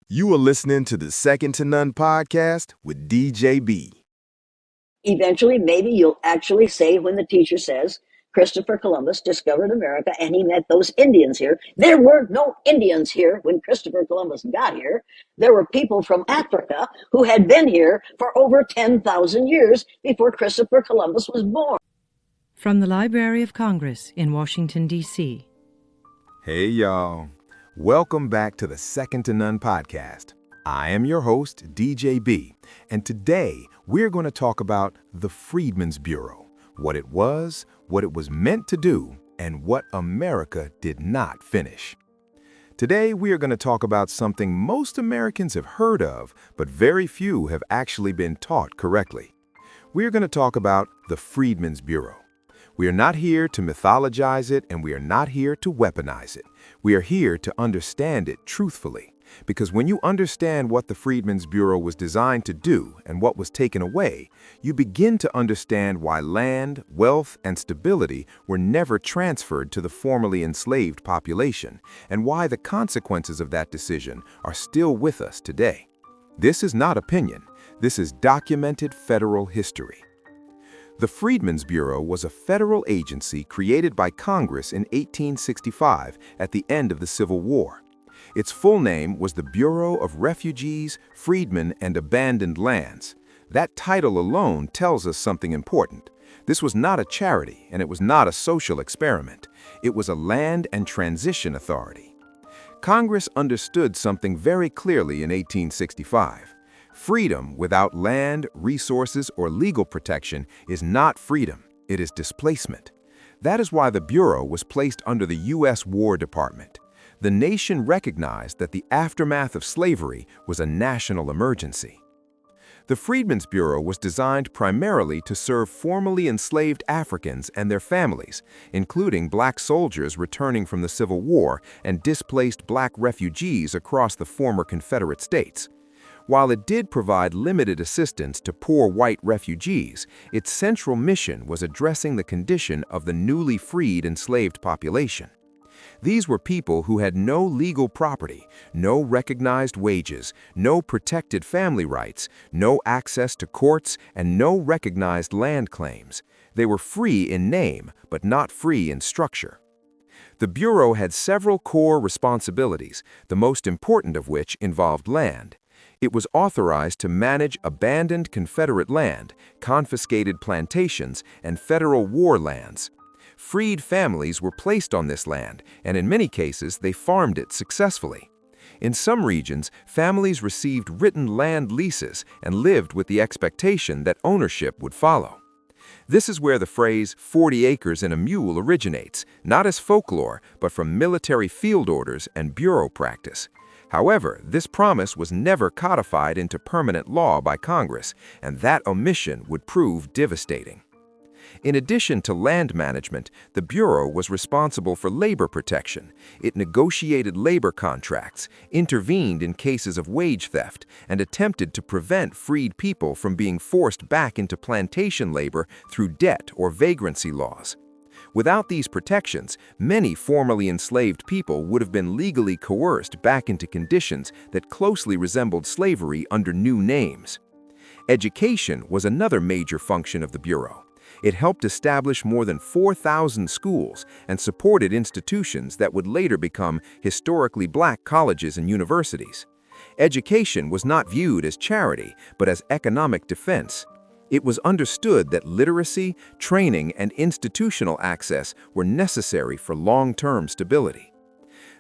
You are listening to the Second to None podcast with DJB. Eventually, maybe you'll actually say when the teacher says Christopher Columbus discovered America and he met those Indians here. There were no Indians here when Christopher Columbus got here. There were people from Africa who had been here for over 10,000 years before Christopher Columbus was born. From the Library of Congress in Washington, D.C. Hey, y'all. Welcome back to the Second to None podcast. I am your host, DJB, and today we're going to talk about the Freedmen's Bureau, what it was meant to do, and what America did not finish. Today we are going to talk about something most Americans have heard of, but very few have actually been taught correctly. We are going to talk about the Freedmen's Bureau. We are not here to mythologize it, and we are not here to weaponize it. We are here to understand it truthfully. Because when you understand what the Freedmen's Bureau was designed to do and what was taken away, you begin to understand why land, wealth, and stability were never transferred to the formerly enslaved population, and why the consequences of that decision are still with us today. This is not opinion. This is documented federal history. The Freedmen's Bureau was a federal agency created by Congress in 1865 at the end of the Civil War. Its full name was the Bureau of Refugees, Freedmen, and Abandoned Lands. That title alone tells us something important. This was not a charity, and it was not a social experiment. It was a land and transition authority. Congress understood something very clearly in 1865. Freedom without land, resources, or legal protection is not freedom, it is displacement. That is why the Bureau was placed under the U.S. War Department. The nation recognized that the aftermath of slavery was a national emergency. The Freedmen's Bureau was designed primarily to serve formerly enslaved Africans and their families, including black soldiers returning from the Civil War and displaced black refugees across the former Confederate states. While it did provide limited assistance to poor white refugees, its central mission was addressing the condition of the newly freed enslaved population. These were people who had no legal property, no recognized wages, no protected family rights, no access to courts, and no recognized land claims. They were free in name, but not free in structure. The Bureau had several core responsibilities, the most important of which involved land. It was authorized to manage abandoned Confederate land, confiscated plantations, and federal war lands. Freed families were placed on this land, and in many cases they farmed it successfully. In some regions, families received written land leases and lived with the expectation that ownership would follow. This is where the phrase 40 acres and a mule originates, not as folklore, but from military field orders and bureau practice. However, this promise was never codified into permanent law by Congress, and that omission would prove devastating. In addition to land management, the Bureau was responsible for labor protection. It negotiated labor contracts, intervened in cases of wage theft, and attempted to prevent freed people from being forced back into plantation labor through debt or vagrancy laws. Without these protections, many formerly enslaved people would have been legally coerced back into conditions that closely resembled slavery under new names. Education was another major function of the Bureau. It helped establish more than 4,000 schools and supported institutions that would later become historically black colleges and universities. Education was not viewed as charity, but as economic defense. It was understood that literacy, training, and institutional access were necessary for long-term stability.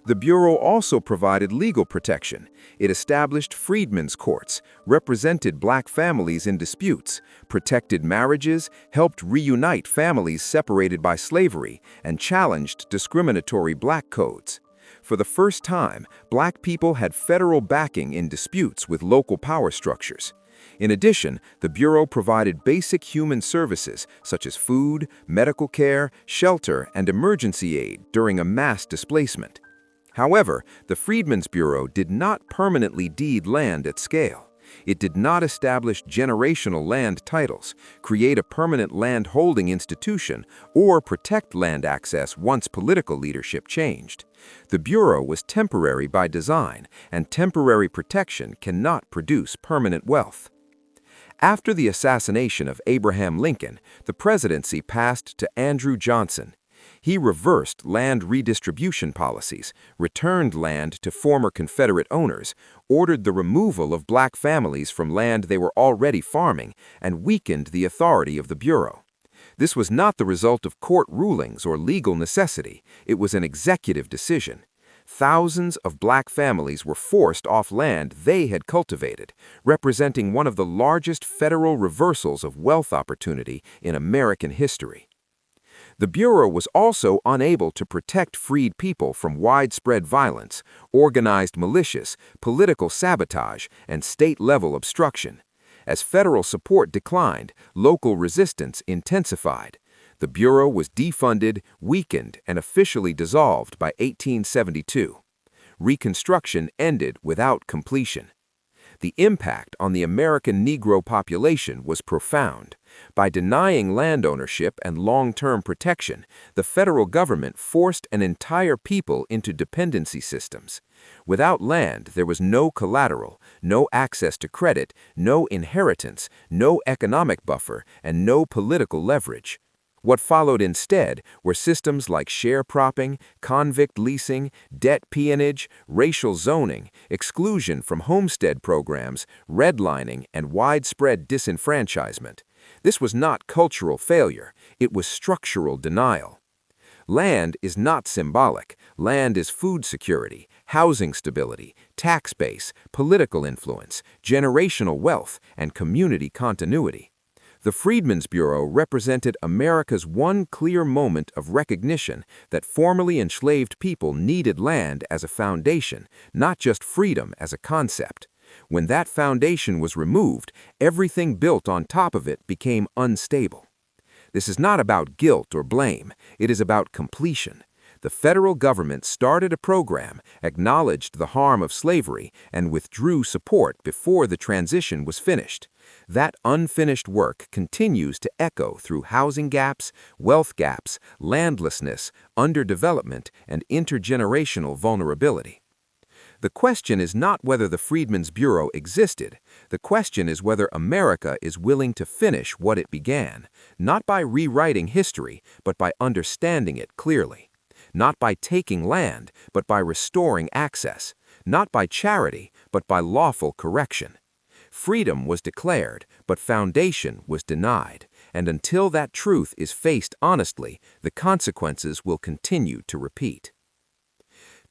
The Bureau also provided legal protection. It established freedmen's courts, represented black families in disputes, protected marriages, helped reunite families separated by slavery, and challenged discriminatory black codes. For the first time, black people had federal backing in disputes with local power structures. In addition, the Bureau provided basic human services such as food, medical care, shelter, and emergency aid during a mass displacement. However, the Freedmen's Bureau did not permanently deed land at scale. It did not establish generational land titles, create a permanent land-holding institution, or protect land access once political leadership changed. The Bureau was temporary by design, and temporary protection cannot produce permanent wealth. After the assassination of Abraham Lincoln, the presidency passed to Andrew Johnson. He reversed land redistribution policies, returned land to former Confederate owners, ordered the removal of black families from land they were already farming, and weakened the authority of the Bureau. This was not the result of court rulings or legal necessity. It was an executive decision. Thousands of black families were forced off land they had cultivated, representing one of the largest federal reversals of wealth opportunity in American history. The Bureau was also unable to protect freed people from widespread violence, organized militias, political sabotage, and state-level obstruction. As federal support declined, local resistance intensified. The Bureau was defunded, weakened, and officially dissolved by 1872. Reconstruction ended without completion. The impact on the American Negro population was profound. By denying land ownership and long-term protection, the federal government forced an entire people into dependency systems. Without land, there was no collateral, no access to credit, no inheritance, no economic buffer, and no political leverage. What followed instead were systems like sharecropping, convict leasing, debt peonage, racial zoning, exclusion from homestead programs, redlining, and widespread disenfranchisement. This was not cultural failure, it was structural denial. Land is not symbolic. Land is food security, housing stability, tax base, political influence, generational wealth, and community continuity. The Freedmen's Bureau represented America's one clear moment of recognition that formerly enslaved people needed land as a foundation, not just freedom as a concept. When that foundation was removed, everything built on top of it became unstable. This is not about guilt or blame. It is about completion. The federal government started a program, acknowledged the harm of slavery, and withdrew support before the transition was finished. That unfinished work continues to echo through housing gaps, wealth gaps, landlessness, underdevelopment, and intergenerational vulnerability. The question is not whether the Freedmen's Bureau existed. The question is whether America is willing to finish what it began, not by rewriting history, but by understanding it clearly. Not by taking land, but by restoring access. Not by charity, but by lawful correction. Freedom was declared, but foundation was denied, and until that truth is faced honestly, the consequences will continue to repeat.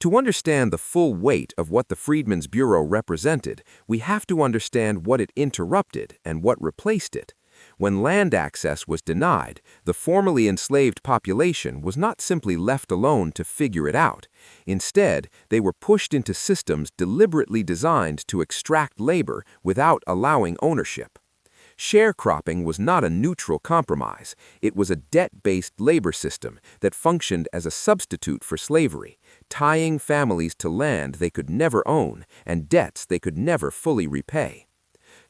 To understand the full weight of what the Freedmen's Bureau represented, we have to understand what it interrupted and what replaced it. When land access was denied, the formerly enslaved population was not simply left alone to figure it out. Instead, they were pushed into systems deliberately designed to extract labor without allowing ownership. Sharecropping was not a neutral compromise. It was a debt-based labor system that functioned as a substitute for slavery, tying families to land they could never own and debts they could never fully repay.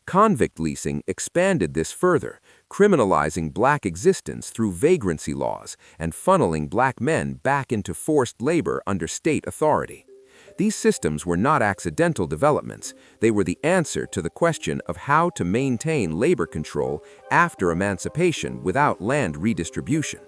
Convict leasing expanded this further, criminalizing black existence through vagrancy laws and funneling black men back into forced labor under state authority. These systems were not accidental developments. They were the answer to the question of how to maintain labor control after emancipation without land redistribution.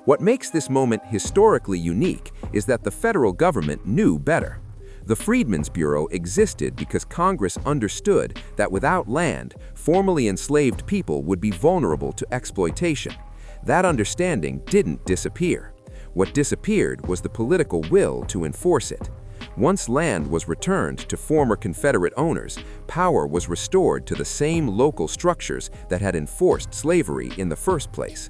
What makes this moment historically unique is that the federal government knew better. The Freedmen's Bureau existed because Congress understood that without land, formerly enslaved people would be vulnerable to exploitation. That understanding didn't disappear. What disappeared was the political will to enforce it. Once land was returned to former Confederate owners, power was restored to the same local structures that had enforced slavery in the first place.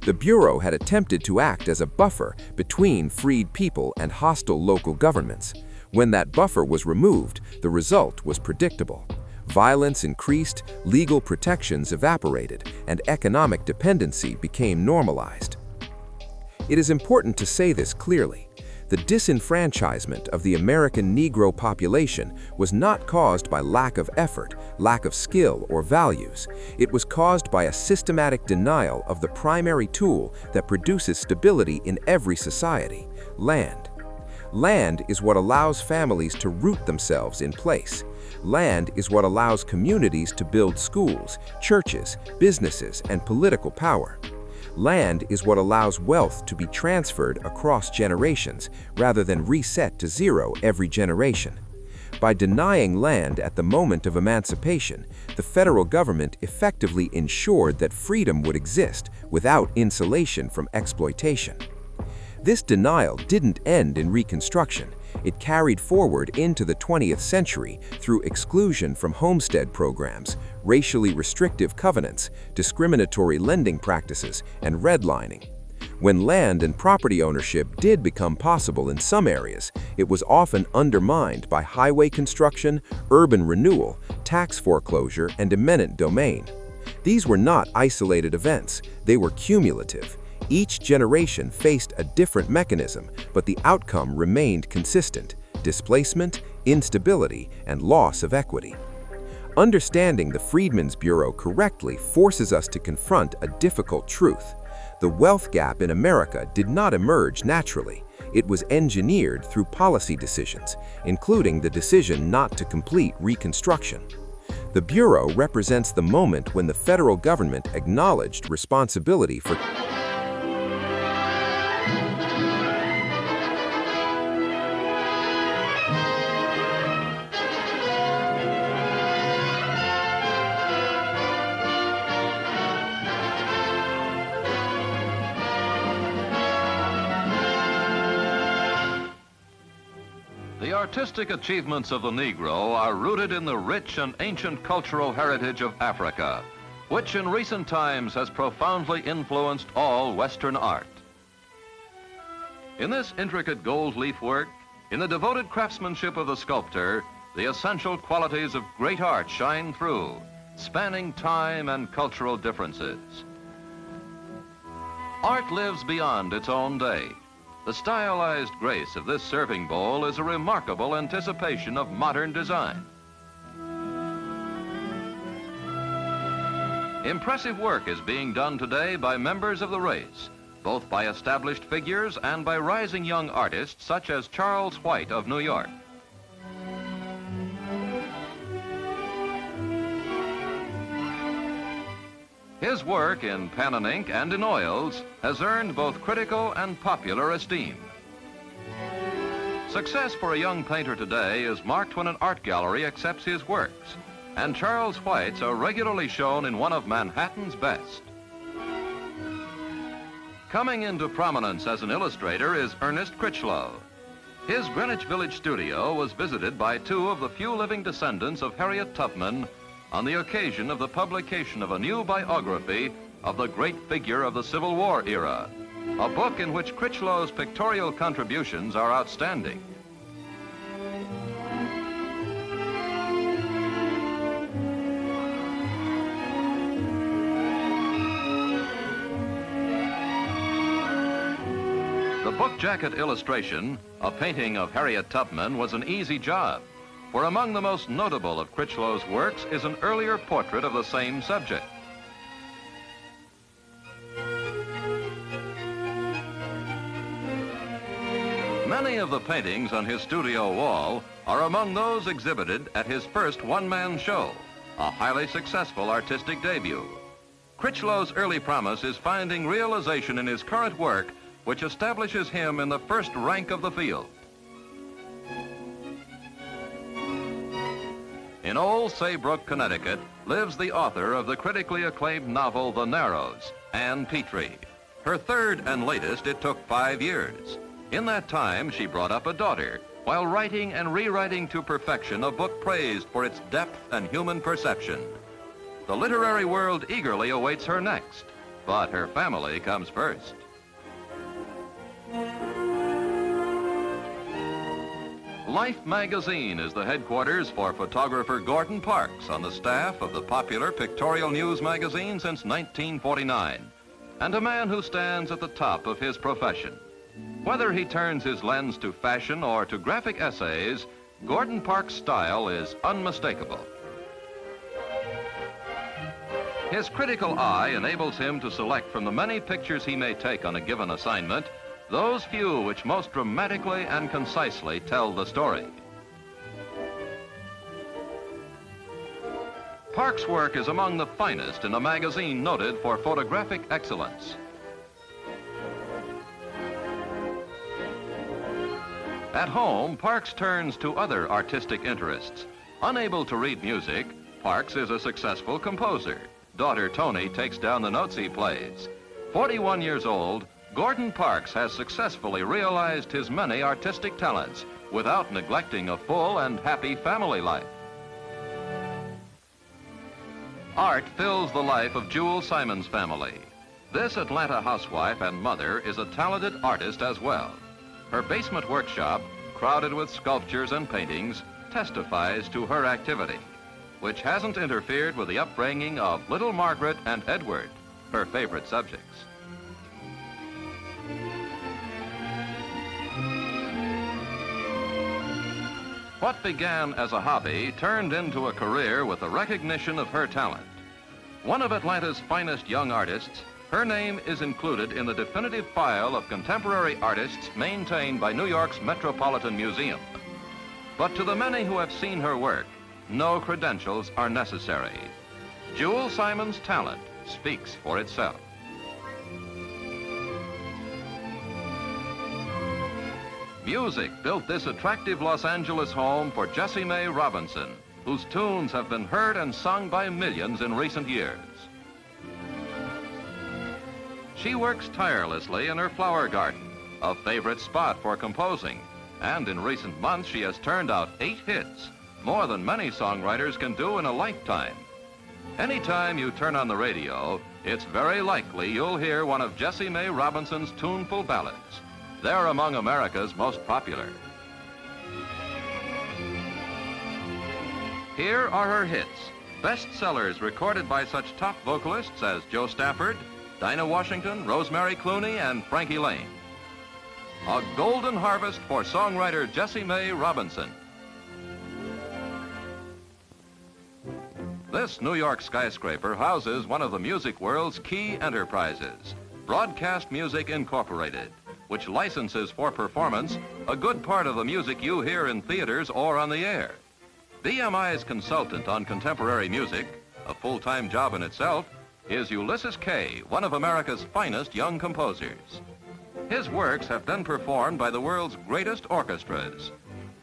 The Bureau had attempted to act as a buffer between freed people and hostile local governments. When that buffer was removed, the result was predictable. Violence increased, legal protections evaporated, and economic dependency became normalized. It is important to say this clearly. The disenfranchisement of the American Negro population was not caused by lack of effort, lack of skill, or values. It was caused by a systematic denial of the primary tool that produces stability in every society: land. Land is what allows families to root themselves in place. Land is what allows communities to build schools, churches, businesses, and political power. Land is what allows wealth to be transferred across generations rather than reset to zero every generation. By denying land at the moment of emancipation, the federal government effectively ensured that freedom would exist without insulation from exploitation. This denial didn't end in Reconstruction. It carried forward into the 20th century through exclusion from homestead programs, racially restrictive covenants, discriminatory lending practices, and redlining. When land and property ownership did become possible in some areas, it was often undermined by highway construction, urban renewal, tax foreclosure, and eminent domain. These were not isolated events, they were cumulative. Each generation faced a different mechanism, but the outcome remained consistent: displacement, instability, and loss of equity. Understanding the Freedmen's Bureau correctly forces us to confront a difficult truth. The wealth gap in America did not emerge naturally. It was engineered through policy decisions, including the decision not to complete Reconstruction. The Bureau represents the moment when the federal government acknowledged responsibility for The artistic achievements of the Negro are rooted in the rich and ancient cultural heritage of Africa, which in recent times has profoundly influenced all Western art. In this intricate gold leaf work, in the devoted craftsmanship of the sculptor, the essential qualities of great art shine through, spanning time and cultural differences. Art lives beyond its own day. The stylized grace of this serving bowl is a remarkable anticipation of modern design. Impressive work is being done today by members of the race, both by established figures and by rising young artists such as Charles White of New York. His work in pen and ink and in oils has earned both critical and popular esteem. Success for a young painter today is marked when an art gallery accepts his works, and Charles White's are regularly shown in one of Manhattan's best. Coming into prominence as an illustrator is Ernest Critchlow. His Greenwich Village studio was visited by two of the few living descendants of Harriet Tubman on the occasion of the publication of a new biography of the great figure of the Civil War era, a book in which Critchlow's pictorial contributions are outstanding. The book jacket illustration, a painting of Harriet Tubman, was an easy job, for among the most notable of Critchlow's works is an earlier portrait of the same subject. Many of the paintings on his studio wall are among those exhibited at his first one-man show, a highly successful artistic debut. Critchlow's early promise is finding realization in his current work, which establishes him in the first rank of the field. In Old Saybrook, Connecticut, lives the author of the critically acclaimed novel The Narrows, Ann Petrie. Her third and latest, it took 5 years. In that time, she brought up a daughter, while writing and rewriting to perfection a book praised for its depth and human perception. The literary world eagerly awaits her next, but her family comes first. Life magazine is the headquarters for photographer Gordon Parks, on the staff of the popular pictorial news magazine since 1949, and a man who stands at the top of his profession. Whether he turns his lens to fashion or to graphic essays, Gordon Parks' style is unmistakable. His critical eye enables him to select from the many pictures he may take on a given assignment, those few which most dramatically and concisely tell the story. Parks' work is among the finest in a magazine noted for photographic excellence. At home, Parks turns to other artistic interests. Unable to read music, Parks is a successful composer. Daughter Toni takes down the notes he plays. 41 years old, Gordon Parks has successfully realized his many artistic talents without neglecting a full and happy family life. Art fills the life of Jewel Simon's family. This Atlanta housewife and mother is a talented artist as well. Her basement workshop, crowded with sculptures and paintings, testifies to her activity, which hasn't interfered with the upbringing of little Margaret and Edward, her favorite subjects. What began as a hobby turned into a career with the recognition of her talent. One of Atlanta's finest young artists, her name is included in the definitive file of contemporary artists maintained by New York's Metropolitan Museum. But to the many who have seen her work, no credentials are necessary. Jewel Simon's talent speaks for itself. Music built this attractive Los Angeles home for Jessie Mae Robinson, whose tunes have been heard and sung by millions in recent years. She works tirelessly in her flower garden, a favorite spot for composing, and in recent months she has turned out 8 hits, more than many songwriters can do in a lifetime. Anytime you turn on the radio, it's very likely you'll hear one of Jessie Mae Robinson's tuneful ballads. They're among America's most popular. Here are her hits, bestsellers recorded by such top vocalists as Joe Stafford, Dinah Washington, Rosemary Clooney, and Frankie Lane. A golden harvest for songwriter Jessie Mae Robinson. This New York skyscraper houses one of the music world's key enterprises, Broadcast Music Incorporated, which licenses for performance a good part of the music you hear in theaters or on the air. BMI's consultant on contemporary music, a full-time job in itself, is Ulysses Kay, one of America's finest young composers. His works have been performed by the world's greatest orchestras.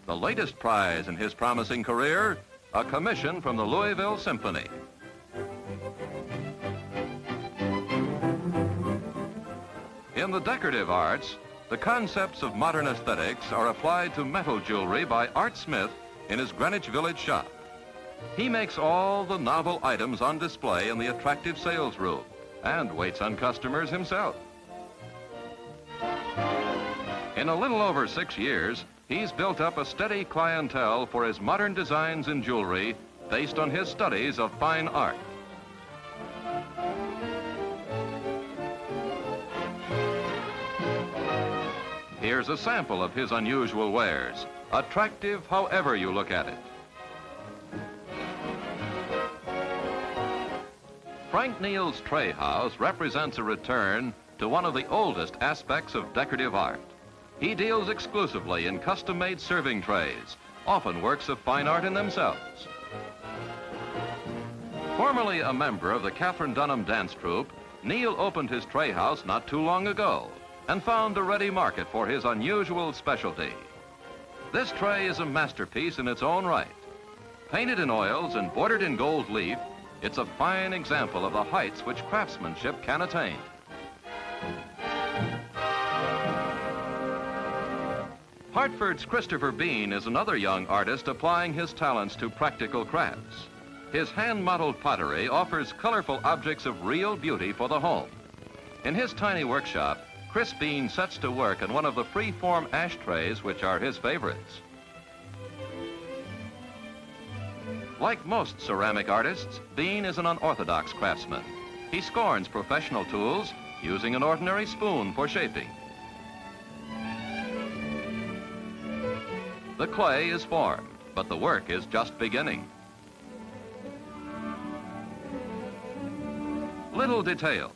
The latest prize in his promising career, a commission from the Louisville Symphony. In the decorative arts, the concepts of modern aesthetics are applied to metal jewelry by Art Smith in his Greenwich Village shop. He makes all the novel items on display in the attractive sales room and waits on customers himself. In a little over 6 years, he's built up a steady clientele for his modern designs in jewelry based on his studies of fine art. Here's a sample of his unusual wares, attractive however you look at it. Frank Neal's Tray House represents a return to one of the oldest aspects of decorative art. He deals exclusively in custom-made serving trays, often works of fine art in themselves. Formerly a member of the Katherine Dunham dance troupe, Neal opened his tray house not too long ago and found a ready market for his unusual specialty. This tray is a masterpiece in its own right. Painted in oils and bordered in gold leaf, it's a fine example of the heights which craftsmanship can attain. Hartford's Christopher Bean is another young artist applying his talents to practical crafts. His hand-modeled pottery offers colorful objects of real beauty for the home. In his tiny workshop, Chris Bean sets to work on one of the free-form ashtrays which are his favorites. Like most ceramic artists, Bean is an unorthodox craftsman. He scorns professional tools, using an ordinary spoon for shaping. The clay is formed, but the work is just beginning. Little details,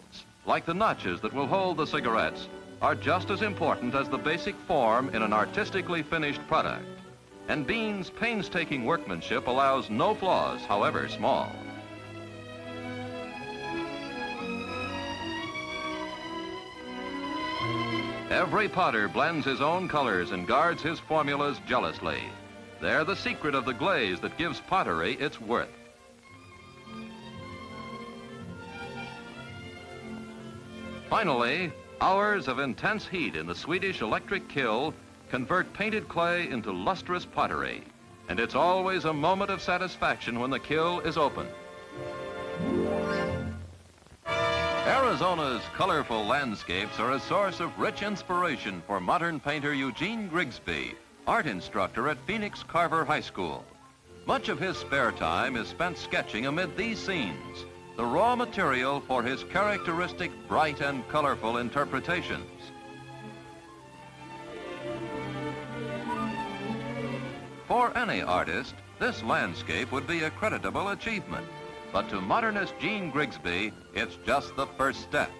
like the notches that will hold the cigarettes, are just as important as the basic form in an artistically finished product. And Bean's painstaking workmanship allows no flaws, however small. Every potter blends his own colors and guards his formulas jealously. They're the secret of the glaze that gives pottery its worth. Finally, hours of intense heat in the Swedish electric kiln convert painted clay into lustrous pottery, and it's always a moment of satisfaction when the kiln is open. Arizona's colorful landscapes are a source of rich inspiration for modern painter Eugene Grigsby, art instructor at Phoenix Carver High School. Much of his spare time is spent sketching amid these scenes, the raw material for his characteristic bright and colorful interpretations. For any artist, this landscape would be a creditable achievement. But to modernist Gene Grigsby, it's just the first step.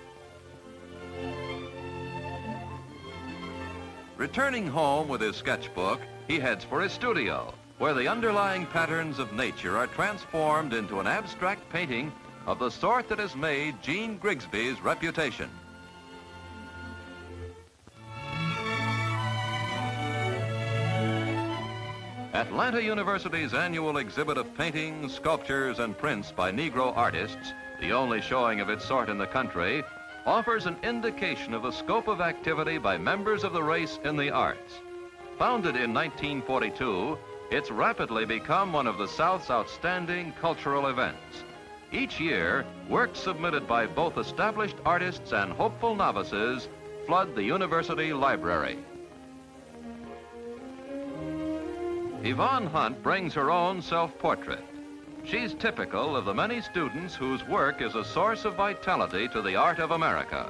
Returning home with his sketchbook, he heads for his studio, where the underlying patterns of nature are transformed into an abstract painting of the sort that has made Gene Grigsby's reputation. Atlanta University's annual exhibit of paintings, sculptures, and prints by Negro artists, the only showing of its sort in the country, offers an indication of the scope of activity by members of the race in the arts. Founded in 1942, it's rapidly become one of the South's outstanding cultural events. Each year, works submitted by both established artists and hopeful novices flood the university library. Yvonne Hunt brings her own self-portrait. She's typical of the many students whose work is a source of vitality to the art of America.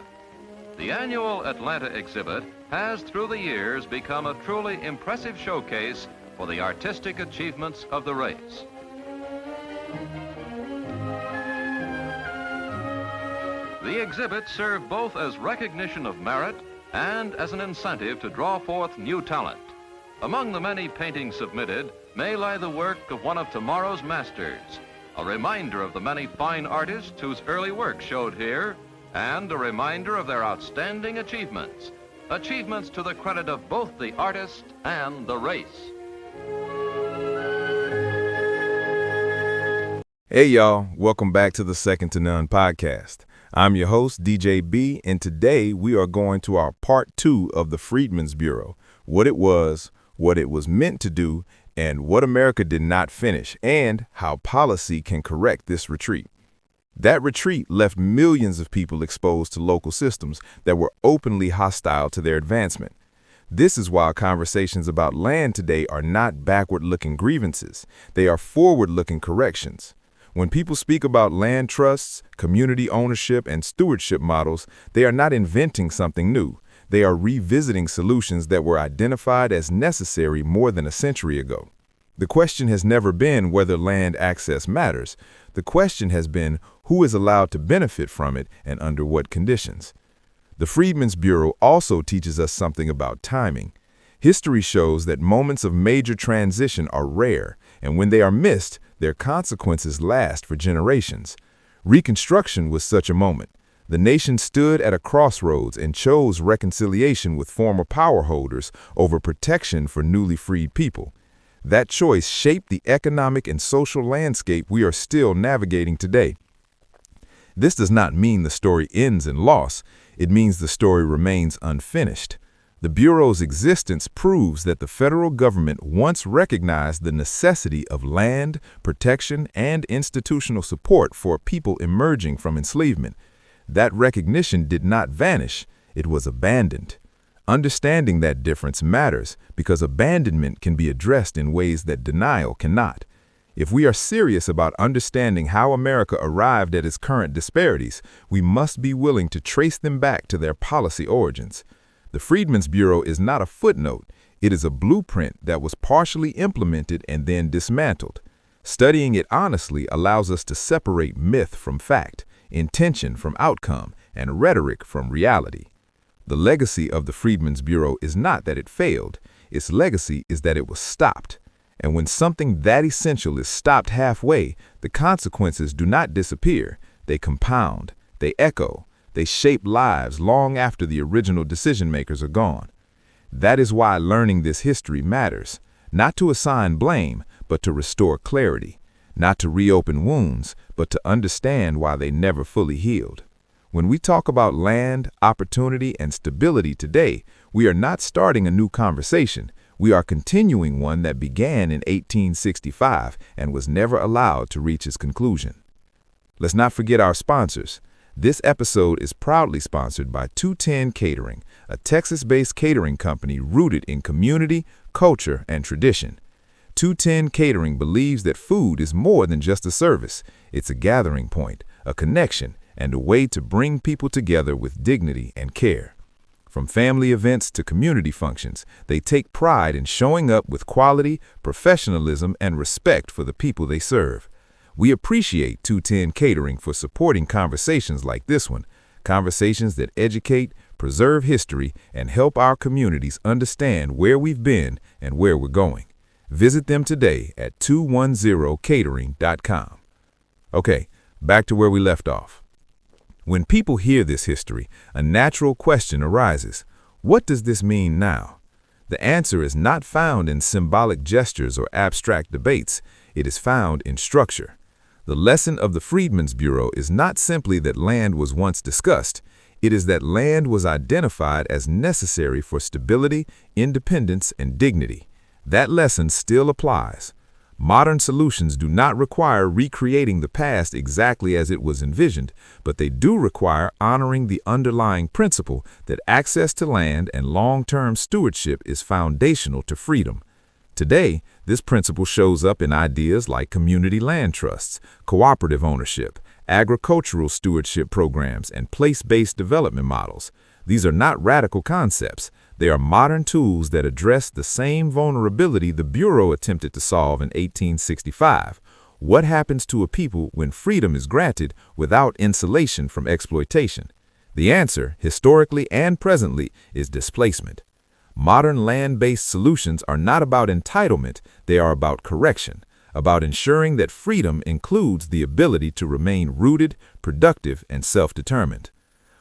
The annual Atlanta exhibit has, through the years, become a truly impressive showcase for the artistic achievements of the race. The exhibits serve both as recognition of merit and as an incentive to draw forth new talent. Among the many paintings submitted may lie the work of one of tomorrow's masters, a reminder of the many fine artists whose early work showed here, and a reminder of their outstanding achievements, achievements to the credit of both the artist and the race. Hey y'all, welcome back to the Second to None podcast. I'm your host, DJ B, and today we are going to our part 2 of the Freedmen's Bureau, what it was meant to do, and what America did not finish, and how policy can correct this retreat. That retreat left millions of people exposed to local systems that were openly hostile to their advancement. This is why conversations about land today are not backward-looking grievances. They are forward-looking corrections. When people speak about land trusts, community ownership, and stewardship models, they are not inventing something new. They are revisiting solutions that were identified as necessary more than a century ago. The question has never been whether land access matters. The question has been who is allowed to benefit from it and under what conditions. The Freedmen's Bureau also teaches us something about timing. History shows that moments of major transition are rare, and when they are missed, their consequences last for generations. Reconstruction was such a moment. The nation stood at a crossroads and chose reconciliation with former power holders over protection for newly freed people. That choice shaped the economic and social landscape we are still navigating today. This does not mean the story ends in loss. It means the story remains unfinished. The Bureau's existence proves that the federal government once recognized the necessity of land, protection, and institutional support for people emerging from enslavement. That recognition did not vanish, it was abandoned. Understanding that difference matters because abandonment can be addressed in ways that denial cannot. If we are serious about understanding how America arrived at its current disparities, we must be willing to trace them back to their policy origins. The Freedmen's Bureau is not a footnote, It is a blueprint that was partially implemented and then dismantled. Studying it honestly allows us to separate myth from fact, intention from outcome, and rhetoric from reality. The legacy of the Freedmen's Bureau is not that it failed. Its legacy is that it was stopped. And when something that essential is stopped halfway, the consequences do not disappear. They compound, they echo, they shape lives long after the original decision-makers are gone. That is why learning this history matters, not to assign blame, but to restore clarity, not to reopen wounds, but to understand why they never fully healed. When we talk about land, opportunity, and stability today, we are not starting a new conversation. We are continuing one that began in 1865 and was never allowed to reach its conclusion. Let's not forget our sponsors. This episode is proudly sponsored by 210 Catering, a Texas-based catering company rooted in community, culture, and tradition. 210 Catering believes that food is more than just a service. It's a gathering point, a connection, and a way to bring people together with dignity and care. From family events to community functions, they take pride in showing up with quality, professionalism, and respect for the people they serve. We appreciate 210 Catering for supporting conversations like this one, conversations that educate, preserve history, and help our communities understand where we've been and where we're going. Visit them today at 210catering.com. Okay, back to where we left off. When people hear this history, a natural question arises. What does this mean now? The answer is not found in symbolic gestures or abstract debates. It is found in structure. The lesson of the Freedmen's Bureau is not simply that land was once discussed. It is that land was identified as necessary for stability, independence, and dignity. That lesson still applies. Modern solutions do not require recreating the past exactly as it was envisioned, but they do require honoring the underlying principle that access to land and long-term stewardship is foundational to freedom. Today, this principle shows up in ideas like community land trusts, cooperative ownership, agricultural stewardship programs, and place-based development models. These are not radical concepts. They are modern tools that address the same vulnerability the Bureau attempted to solve in 1865. What happens to a people when freedom is granted without insulation from exploitation? The answer, historically and presently, is displacement. Modern land-based solutions are not about entitlement, they are about correction, about ensuring that freedom includes the ability to remain rooted, productive, and self-determined.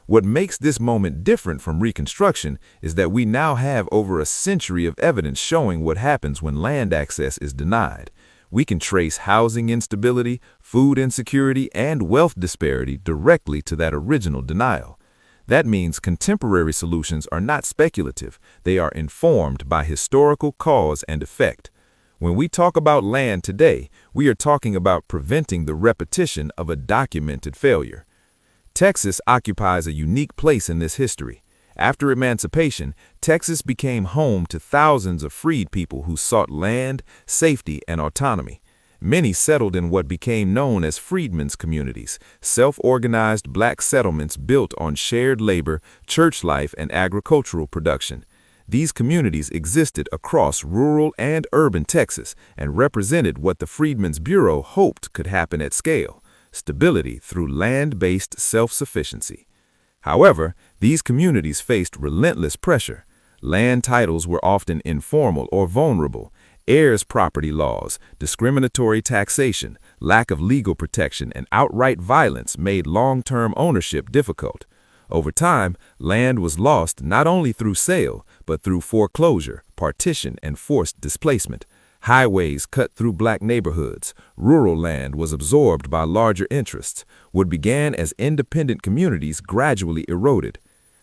What makes this moment different from Reconstruction is that we now have over a century of evidence showing what happens when land access is denied. We can trace housing instability, food insecurity, and wealth disparity directly to that original denial. That means contemporary solutions are not speculative. They are informed by historical cause and effect. When we talk about land today, we are talking about preventing the repetition of a documented failure. Texas occupies a unique place in this history. After emancipation, Texas became home to thousands of freed people who sought land, safety, and autonomy. Many settled in what became known as Freedmen's communities, self-organized black settlements built on shared labor, church life, and agricultural production. These communities existed across rural and urban Texas and represented what the Freedmen's Bureau hoped could happen at scale: stability through land-based self-sufficiency. However, these communities faced relentless pressure. Land titles were often informal or vulnerable. Heirs' property laws, discriminatory taxation, lack of legal protection, and outright violence made long-term ownership difficult. Over time, land was lost not only through sale, but through foreclosure, partition, and forced displacement. Highways cut through black neighborhoods. Rural land was absorbed by larger interests. What began as independent communities gradually eroded.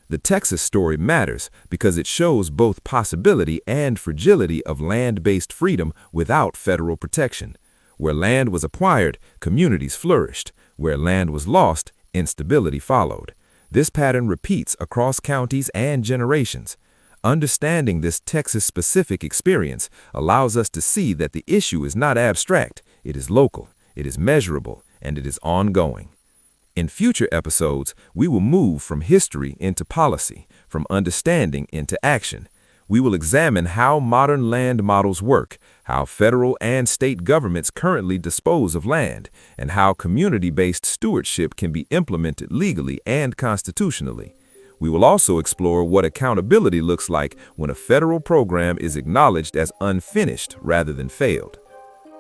The Texas story matters because it shows both possibility and fragility of land-based freedom without federal protection. Where land was acquired, communities flourished. Where land was lost, instability followed. This pattern repeats across counties and generations. Understanding this Texas-specific experience allows us to see that the issue is not abstract, it is local, it is measurable, and it is ongoing. In future episodes, we will move from history into policy, from understanding into action. we will examine how modern land models work, how federal and state governments currently dispose of land, and how community-based stewardship can be implemented legally and constitutionally. We will also explore what accountability looks like when a federal program is acknowledged as unfinished rather than failed.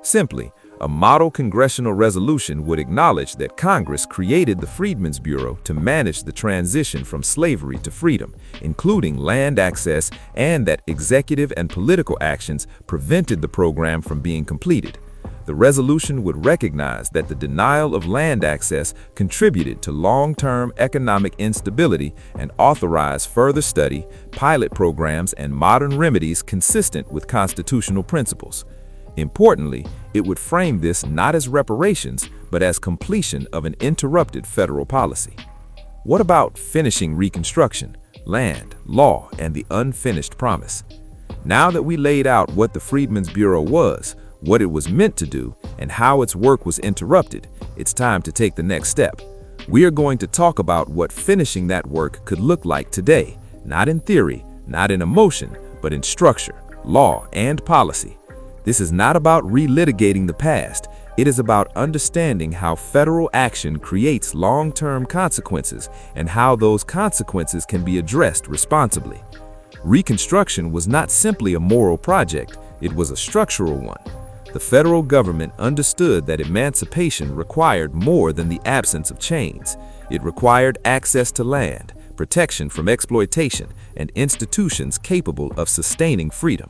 Simply, a model congressional resolution would acknowledge that Congress created the Freedmen's Bureau to manage the transition from slavery to freedom, including land access, and that executive and political actions prevented the program from being completed. The resolution would recognize that the denial of land access contributed to long-term economic instability and authorize further study, pilot programs, and modern remedies consistent with constitutional principles. Importantly, it would frame this not as reparations, but as completion of an interrupted federal policy. What about finishing Reconstruction, land, law, and the unfinished promise? Now that we laid out what the Freedmen's Bureau was, what it was meant to do, and how its work was interrupted, it's time to take the next step. We are going to talk about what finishing that work could look like today, not in theory, not in emotion, but in structure, law, and policy. This is not about relitigating the past. It is about understanding how federal action creates long-term consequences and how those consequences can be addressed responsibly. Reconstruction was not simply a moral project, it was a structural one. The federal government understood that emancipation required more than the absence of chains. It required access to land, protection from exploitation, and institutions capable of sustaining freedom.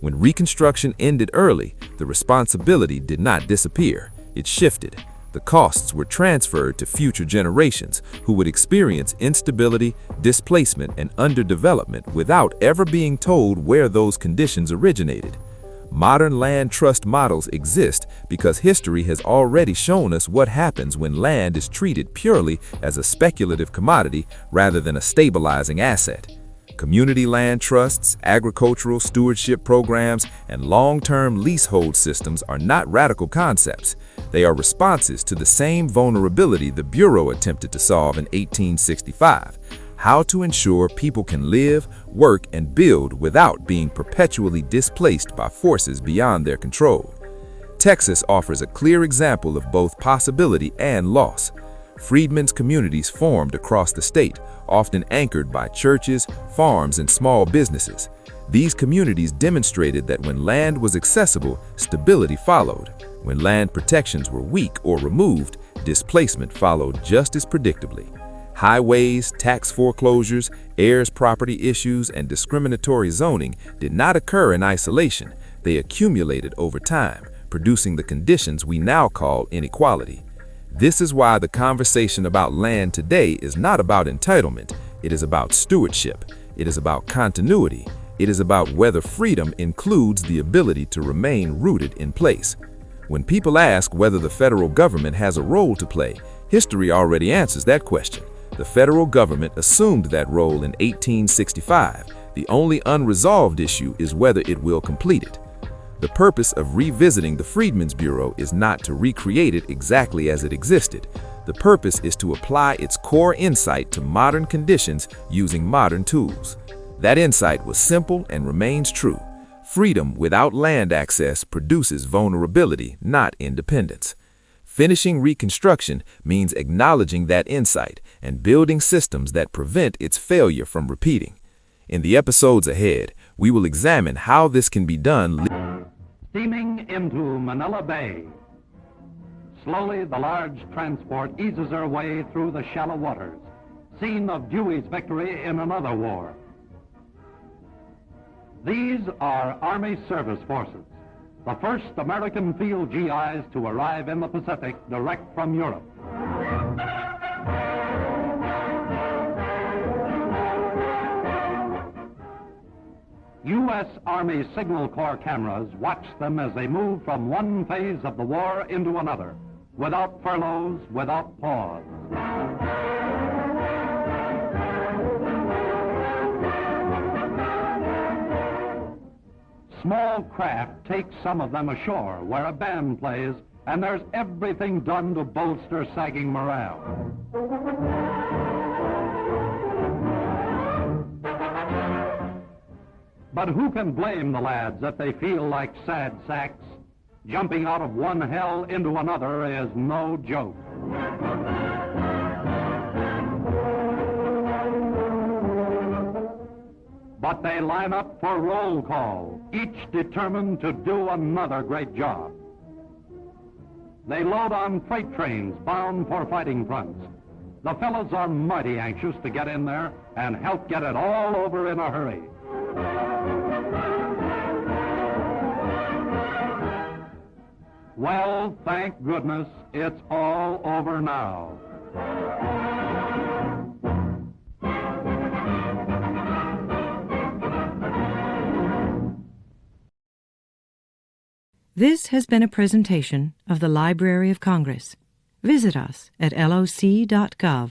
When Reconstruction ended early, the responsibility did not disappear. It shifted. The costs were transferred to future generations who would experience instability, displacement, and underdevelopment without ever being told where those conditions originated. Modern land trust models exist because history has already shown us what happens when land is treated purely as a speculative commodity rather than a stabilizing asset. Community land trusts, agricultural stewardship programs, and long-term leasehold systems are not radical concepts. They are responses to the same vulnerability the Bureau attempted to solve in 1865. How to ensure people can live, work, and build without being perpetually displaced by forces beyond their control. Texas offers a clear example of both possibility and loss. Freedmen's communities formed across the state, often anchored by churches, farms, and small businesses. These communities demonstrated that when land was accessible, stability followed. When land protections were weak or removed, displacement followed just as predictably. Highways, tax foreclosures, heirs' property issues, and discriminatory zoning did not occur in isolation. They accumulated over time, producing the conditions we now call inequality. This is why the conversation about land today is not about entitlement. It is about stewardship. It is about continuity. It is about whether freedom includes the ability to remain rooted in place. When people ask whether the federal government has a role to play, history already answers that question. The federal government assumed that role in 1865. The only unresolved issue is whether it will complete it. The purpose of revisiting the Freedmen's Bureau is not to recreate it exactly as it existed. The purpose is to apply its core insight to modern conditions using modern tools. That insight was simple and remains true. Freedom without land access produces vulnerability, not independence. Finishing Reconstruction means acknowledging that insight and building systems that prevent its failure from repeating. In the episodes ahead, we will examine how this can be done. Steaming into Manila Bay. Slowly, the large transport eases her way through the shallow waters, scene of Dewey's victory in another war. These are Army Service Forces, the first American field GIs to arrive in the Pacific direct from Europe. U.S. Army Signal Corps cameras watch them as they move from one phase of the war into another, without furloughs, without pause. Small craft take some of them ashore where a band plays, and there's everything done to bolster sagging morale. But who can blame the lads that they feel like sad sacks? Jumping out of one hell into another is no joke. But they line up for roll call, each determined to do another great job. They load on freight trains bound for fighting fronts. The fellows are mighty anxious to get in there and help get it all over in a hurry. Well, thank goodness, it's all over now. This has been a presentation of the Library of Congress. Visit us at loc.gov.